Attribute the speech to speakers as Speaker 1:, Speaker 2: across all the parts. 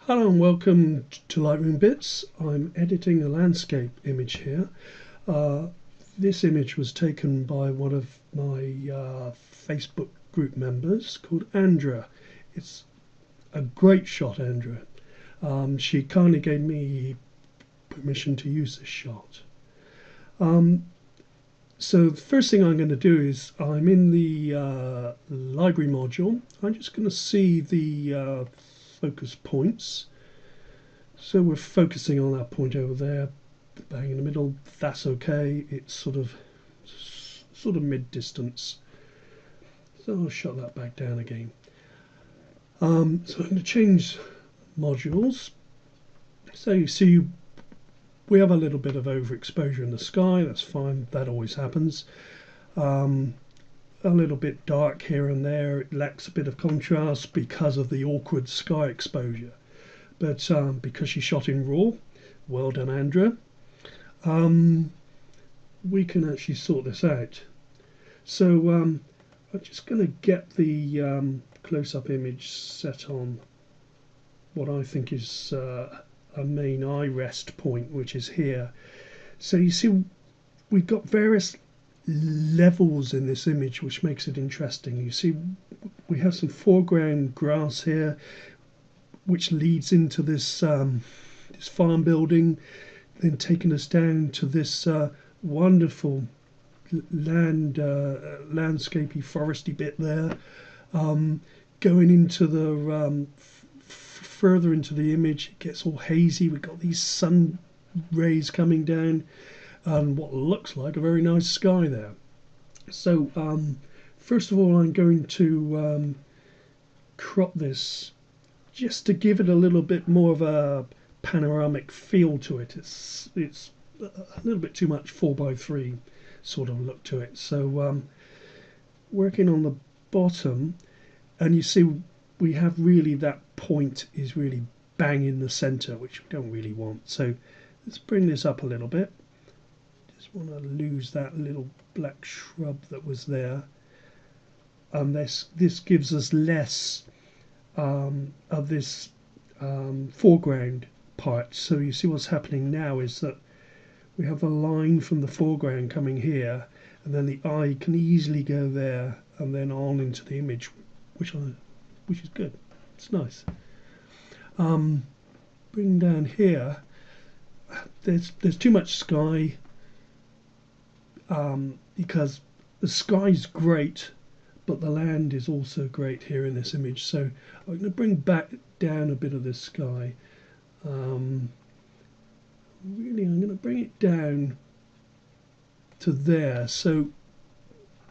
Speaker 1: Hello and welcome to Lightroom Bits. I'm editing a landscape image here. This image was taken by one of my Facebook group members called Andra. It's a great shot, Andra. She kindly gave me permission to use this shot. So the first thing I'm going to do is I'm in the library module. I'm just going to see the focus points. So we're focusing on that point over there, bang in the middle. That's okay. It's sort of mid-distance. So I'll shut that back down again. So I'm going to change modules. So you see we have a little bit of overexposure in the sky. That's fine. That always happens. A little bit dark here and there. It lacks a bit of contrast because of the awkward sky exposure. But because she shot in RAW, well done, Andra, we can actually sort this out. So I'm just going to get the close-up image set on what I think is a main eye rest point, which is here. So you see we've got various levels in this image, which makes it interesting. You see we have some foreground grass here, which leads into this this farm building, then taking us down to this wonderful landscapey foresty bit there, going into the further into the image. It gets all hazy. We've got these sun rays coming down and what looks like a very nice sky there. So first of all I'm going to crop this just to give it a little bit more of a panoramic feel to it. It's a little bit too much 4x3 sort of look to it. So working on the bottom, and you see we have really that point is really bang in the center, which we don't really want. So let's bring this up a little bit. Just want to lose that little black shrub that was there, and this gives us less of this foreground part. So you see what's happening now is that we have a line from the foreground coming here, and then the eye can easily go there and then on into the image, which is good. It's nice. Bring down here. There's too much sky because the sky's great, but the land is also great here in this image. So I'm going to bring back down a bit of this sky. Really, I'm going to bring it down to there. So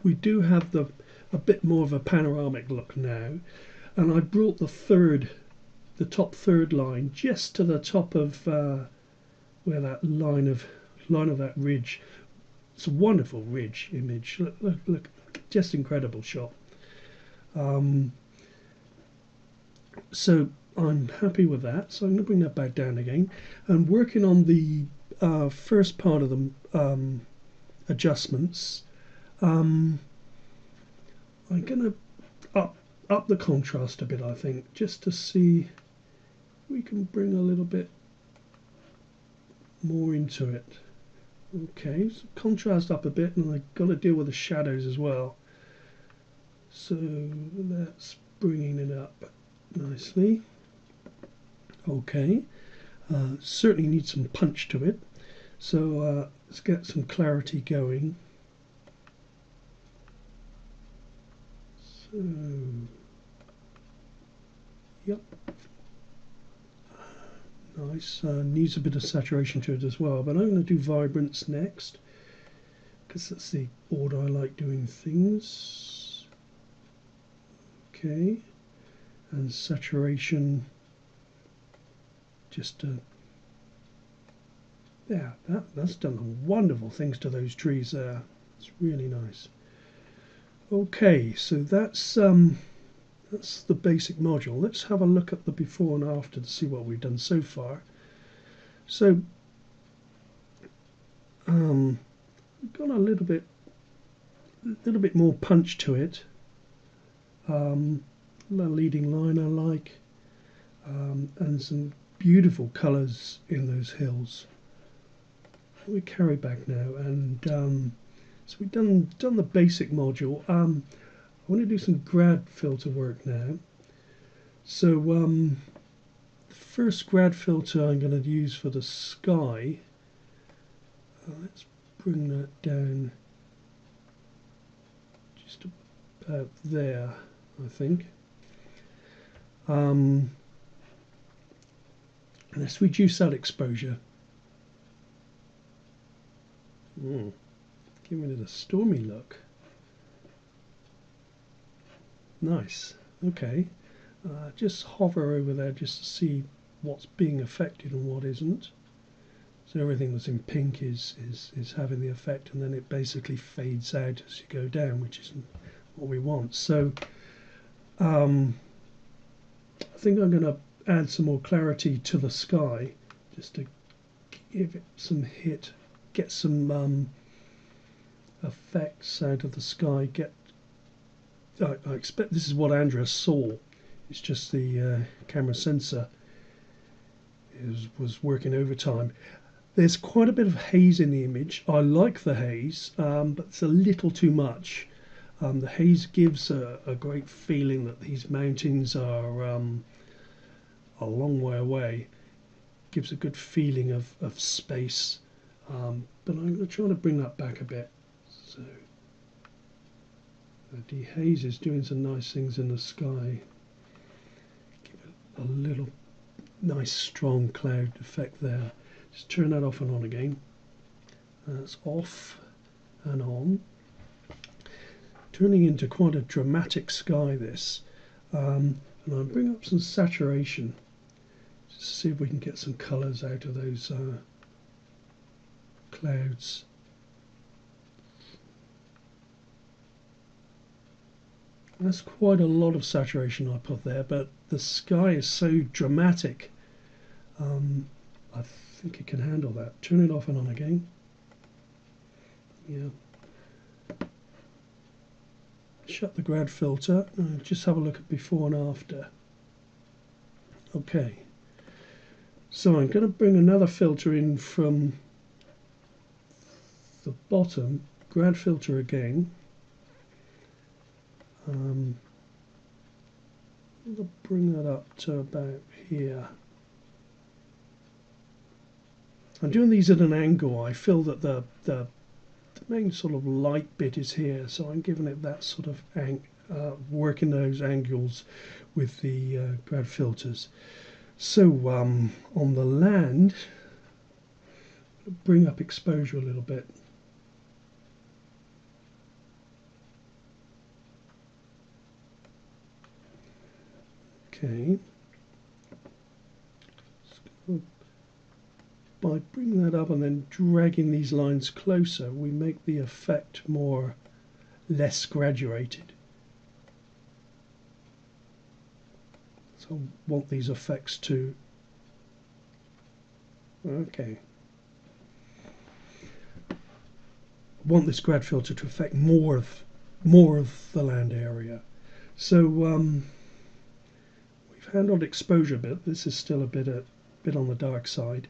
Speaker 1: we do have a bit more of a panoramic look now. And I brought the top third line just to the top of where that line of that ridge. It's a wonderful ridge image. Look, just incredible shot. So I'm happy with that. So I'm going to bring that back down again and working on the first part of the adjustments. I'm going to up the contrast a bit, I think, just to see if we can bring a little bit more into it. Okay, so contrast up a bit, and I've got to deal with the shadows as well. So that's bringing it up nicely. Okay, certainly needs some punch to it. So let's get some clarity going. So, yep, nice. Needs a bit of saturation to it as well, but I'm going to do vibrance next because that's the order I like doing things. Okay, and saturation, just yeah, that's done wonderful things to those trees there. It's really nice. Okay, so that's the basic module. Let's have a look at the before and after to see what we've done so far. So got a little bit more punch to it. The leading line I like. and some beautiful colours in those hills. We carry back now, and so we've done the basic module. I want to do some grad filter work now. So the first grad filter I'm going to use for the sky. Let's bring that down just about there, I think. Let's reduce that exposure. Giving it a stormy look. Nice. Okay. Just hover over there just to see what's being affected and what isn't. So everything that's in pink is having the effect, and then it basically fades out as you go down, which isn't what we want. So I think I'm going to add some more clarity to the sky just to give it some hit, get some effects out of the sky. I expect this is what Andra saw. It's just the camera sensor was working overtime. There's quite a bit of haze in the image. I like the haze, but it's a little too much. The haze gives a great feeling that these mountains are a long way away. Gives a good feeling of space. But I'm going to try to bring that back a bit. So the dehaze is doing some nice things in the sky. Give it a little nice strong cloud effect there. Just turn that off and on again. That's off and on. Turning into quite a dramatic sky this. And I'll bring up some saturation. Just see if we can get some colours out of those clouds. That's quite a lot of saturation I put there, but the sky is so dramatic. I think it can handle that. Turn it off and on again. Yeah. Shut the grad filter. Just have a look at before and after. Okay. So I'm going to bring another filter in from the bottom. Grad filter again. I'll bring that up to about here. I'm doing these at an angle. I feel that the main sort of light bit is here, so I'm giving it that sort of working those angles with the grad filters. So on the land, I'll bring up exposure a little bit. Okay. So by bringing that up and then dragging these lines closer, we make the effect less graduated. So I want these effects to, okay. I want this grad filter to affect more of the land area. So we've handled exposure a bit. This is still a bit on the dark side.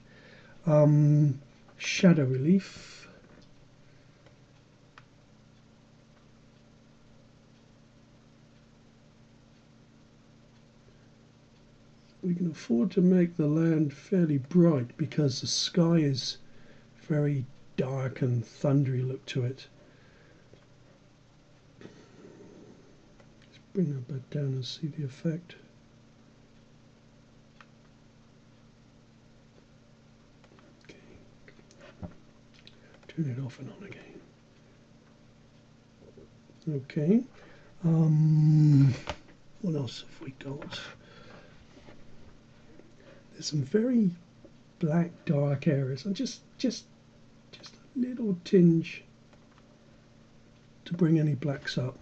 Speaker 1: Shadow relief. We can afford to make the land fairly bright because the sky is very dark and thundery look to it. Let's bring that back down and see the effect. Okay. Turn it off and on again. Okay. What else have we got? There's some very black dark areas and just a little tinge to bring any blacks up.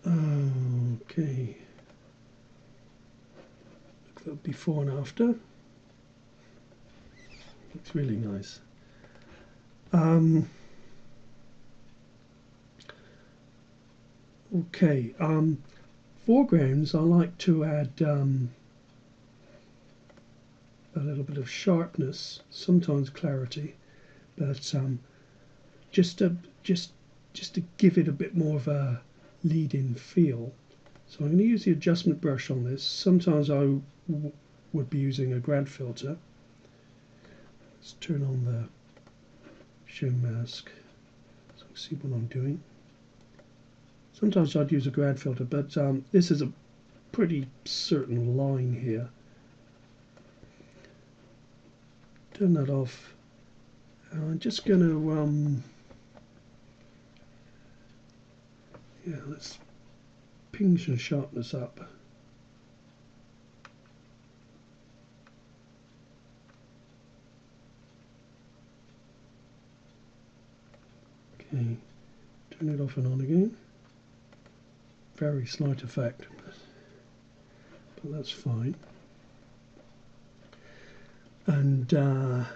Speaker 1: Okay. Look at that before and after. Looks really nice. Okay. foregrounds, I like to add a little bit of sharpness, sometimes clarity, but just to give it a bit more of a lead-in feel. So I'm going to use the adjustment brush on this. Sometimes I would be using a grad filter. Let's turn on the show mask so you can see what I'm doing. Sometimes I'd use a grad filter, but this is a pretty certain line here. Turn that off. And I'm just going to let's ping some sharpness up. Okay, turn it off and on again. Very slight effect, but that's fine. And I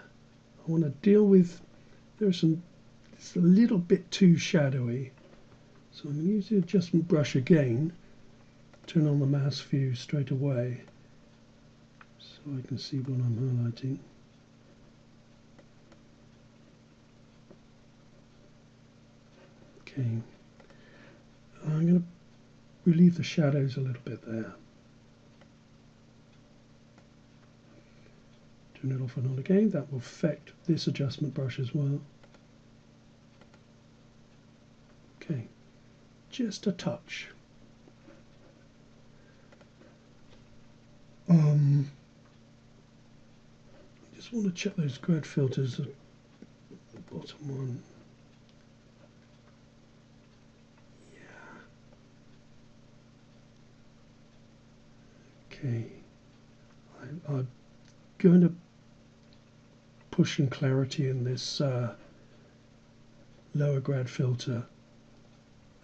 Speaker 1: want to deal with, it's a little bit too shadowy. So I'm going to use the adjustment brush again, turn on the mask view straight away so I can see what I'm highlighting. Okay, I'm going to relieve the shadows a little bit there. Turn it off and on again, that will affect this adjustment brush as well. Okay. Just a touch. I just want to check those grad filters at the bottom one. Yeah. Okay. I'm going to push in clarity in this lower grad filter.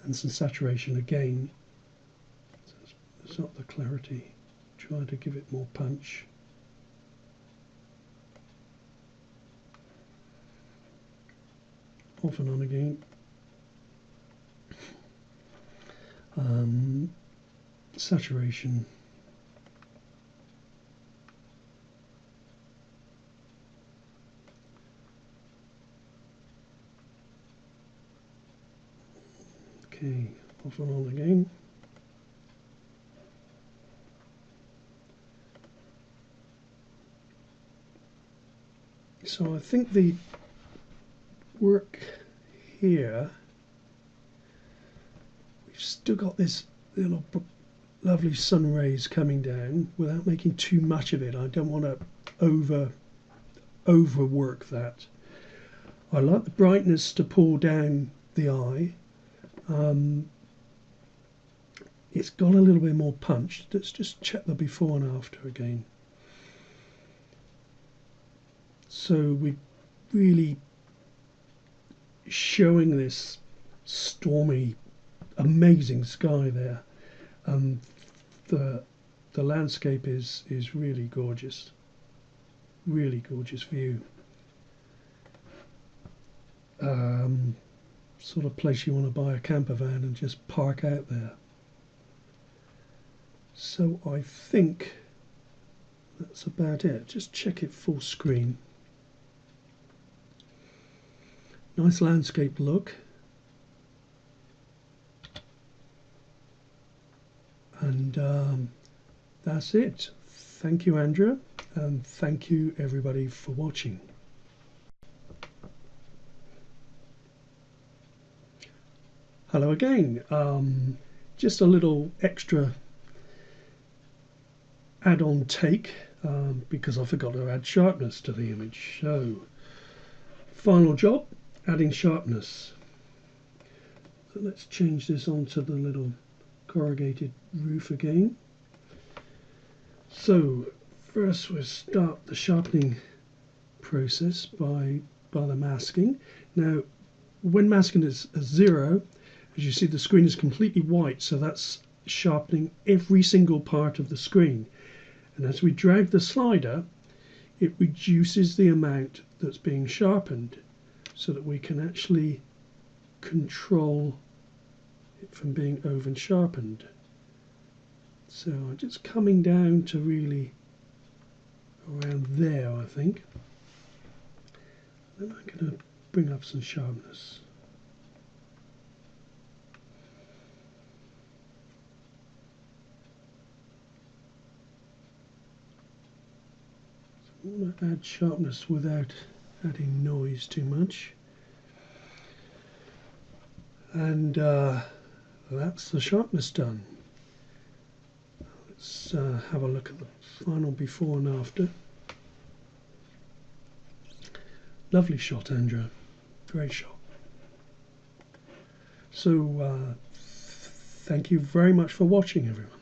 Speaker 1: And some saturation again. So it's not the clarity. Try to give it more punch. Off and on again. Saturation. Okay, off and on again. So I think the work here, we've still got this little lovely sun rays coming down without making too much of it. I don't want to overwork that. I like the brightness to pull down the eye. It's got a little bit more punch. Let's just check the before and after again. So we're really showing this stormy, amazing sky there. The landscape is really gorgeous. Really gorgeous view. Sort of place you want to buy a camper van and just park out there. So I think that's about it. Just check it full screen. Nice landscape look. And that's it. Thank you, Andra, and thank you everybody for watching. Hello again. Just a little extra add-on take because I forgot to add sharpness to the image. So final job, adding sharpness. So let's change this onto the little corrugated roof again. So first we'll start the sharpening process by the masking. Now when masking is 0, as you see, the screen is completely white, so that's sharpening every single part of the screen. And as we drag the slider, it reduces the amount that's being sharpened so that we can actually control it from being over sharpened. So I'm just coming down to really around there, I think. Then I'm going to bring up some sharpness. I want to add sharpness without adding noise too much. And that's the sharpness done. Let's have a look at the final before and after. Lovely shot, Andra. Great shot. So thank you very much for watching, everyone.